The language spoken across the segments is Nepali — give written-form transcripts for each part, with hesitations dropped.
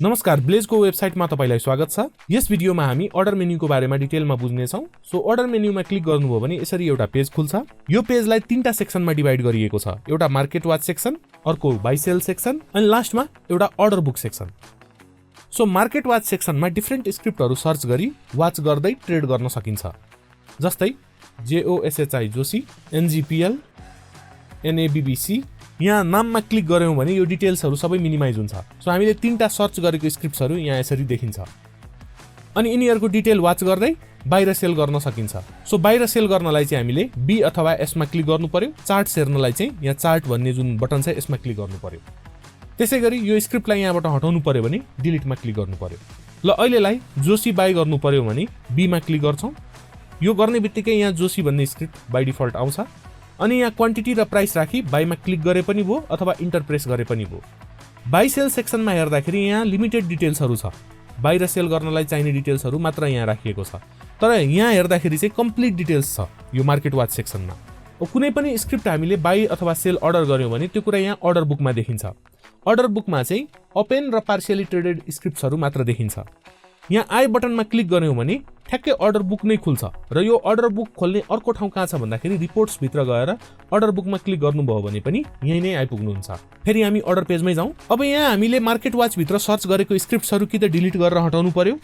नमस्कार, ब्लेजको वेबसाइटमा तपाईलाई स्वागत छ। यस भिडियोमा हामी अर्डर मेन्युको बारेमा डिटेलमा बुझ्ने छौं। सो अर्डर मेन्युमा क्लिक गर्नुभयो भने यसरी एउटा पेज खुल्छ। यो पेजलाई तीनटा सेक्सनमा डिभाइड गरिएको छ। एउटा मार्केट वाच सेक्सन, अर्को बाइ सेल सेक्सन अनि लास्टमा एउटा order book section. So market watch सेक्सनमा डिफरेन्ट स्क्रिप्टहरु सर्च गरी वाच गर्दै ट्रेड गर्न सकिन्छ। जस्तै JOSHI जोशी, NGPL, NABBC। यहाँ नाममा क्लिक गर्यौं भने यो डिटेल्सहरु सबै मिनिमाइज हुन्छ। सो हामीले तीनटा सर्च गरेको स्क्रिप्ट्सहरु यहाँ यसरी देखिन्छ। अनि यिनीहरुको डिटेल वाच गर्दै बाहिर सेल गर्न सकिन्छ। सो बाहिर सेल गर्नलाई चाहिँ हामीले B अथवा S मा क्लिक गर्नु पर्यो। चार्ट हेर्नलाई चाहिँ यहाँ चार्ट भन्ने जुन बटन छ यसमा क्लिक गर्नु पर्यो। त्यसैगरी यो स्क्रिप्टलाई यहाँबाट हटाउनु पर्यो भने डिलिटमा क्लिक गर्नु पर्यो। ल अहिलेलाई जोशी बाइ गर्नु पर्यो भने B मा क्लिक गर्छौं। यो गर्ने बित्तिकै यहाँ जोशी भन्ने स्क्रिप्ट बाइ डिफल्ट आउँछ। अनि यहाँ क्वान्टिटी र प्राइस राखी बाइमा क्लिक गरे पनि भो अथवा इन्टर प्रेस गरे पनि भो। बाइ सेल सेक्सनमा हेर्दाखेरि यहाँ लिमिटेड डिटेल्सहरु छ। बाहिर सेल गर्नलाई चाहिने डिटेल्सहरु मात्र यहाँ राखिएको छ। तर यहाँ हेर्दाखेरि चाहिँ कम्प्लिट डिटेल्स छ यो मार्केट वाच सेक्सनमा। कुनै पनि स्क्रिप्ट हामीले बाइ अथवा सेल अर्डर गर्यौं भने त्यो कुरा यहाँ अर्डर बुकमा देखिन्छ। अर्डर बुकमा चाहिँ ओपन र पार्शियली ट्रेडेड स्क्रिप्ट्सहरु मात्र देखिन्छ। यहाँ आई बटनमा क्लिक गर्यौं भने ठ्याक्कै अर्डर बुक नै खुल्छ र यो अर्डर बुक खोल्ने अर्को ठाउँ कहाँ छ भन्दाखेरि रिपोर्ट्स भित्र गएर अर्डर बुकमा क्लिक गर्नुभयो भने पनि यही नै आइपुग्नुहुन्छ। फेरि हामी अर्डर पेजमै जाउँ। अब यहाँ हामीले मार्केट वाच भित्र सर्च गरेको स्क्रिप्ट्सहरु कि त डिलिट गरेर हटाउनु पर्यो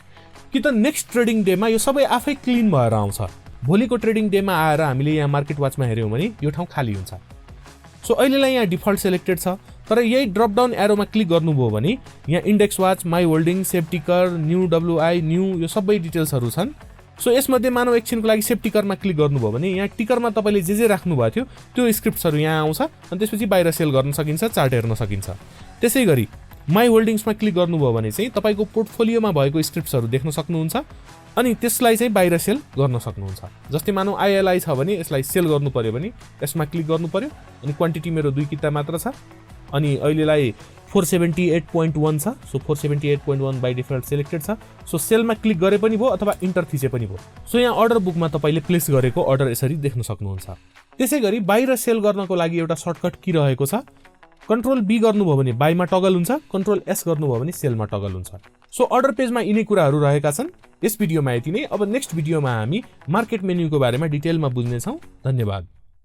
कि त नेक्स्ट ट्रेडिङ डेमा यो सबै आफै क्लिन भएर आउँछ। भोलिको ट्रेडिङ डेमा आएर हामीले यहाँ मार्केट वाचमा हेर्यौं भने यो ठाउँ खाली हुन्छ। सो अहिलेलाई यहाँ डिफल्ट सेलेक्टेड छ। तर यही ड्रप डाउन एरोमा क्लिक गर्नुभयो भने यहाँ इन्डेक्स वाच, माई होल्डिङ, सेफ्टिकर, न्यू WI, न्यू यो सबै डिटेल्सहरु छन्। सो यसमध्ये मानव एकछिनको लागि सेफ्टिकरमा क्लिक गर्नुभयो भने यहाँ टिकरमा तपाईले जे राख्नु भएको थियो त्यो स्क्रिप्ट्सहरु यहाँ आउँछ अनि त्यसपछि बाहिर सेल गर्न सकिन्छ, चार्ट हेर्न सकिन्छ। त्यसैगरी माई होल्डिङ्समा क्लिक गर्नुभयो भने चाहिँ तपाईको पोर्टफोलियोमा भएको स्क्रिप्ट्सहरु देख्न सक्नुहुन्छ अनि त्यसलाई चाहिँ बाहिर सेल गर्न सक्नुहुन्छ। जस्तै मानव ILI छ भने यसलाई सेल गर्नु पर्यो भने यसमा क्लिक गर्नु पर्यो अनि क्वान्टिटी मेरो 2 किता मात्र छ अनि अहिलेलाई 478.1 छ। सो 478.1 बाइ डिफल्ट सेलेक्टेड छ। सो सेलमा क्लिक गरे पनि भो अथवा इन्टर थिचे पनि भो। सो यहाँ अर्डर बुकमा तपाईले प्लेस गरेको अर्डर यसरी देख्न सक्नुहुन्छ। त्यसैगरी बाहिर सेल गर्नको लागि एउटा सर्टकट की रहेको छ। कन्ट्रोल B गर्नुभयो भने बाइमा टगल हुन्छ, कन्ट्रोल S गर्नुभयो भने सेलमा टगल हुन्छ। सो अर्डर पेजमा यिनै कुराहरु रहेका छन्। यस भिडियोमा यति नै। अब नेक्स्ट भिडियोमा हामी मार्केट मेन्युको बारेमा डिटेलमा बुझ्ने छौं। धन्यवाद।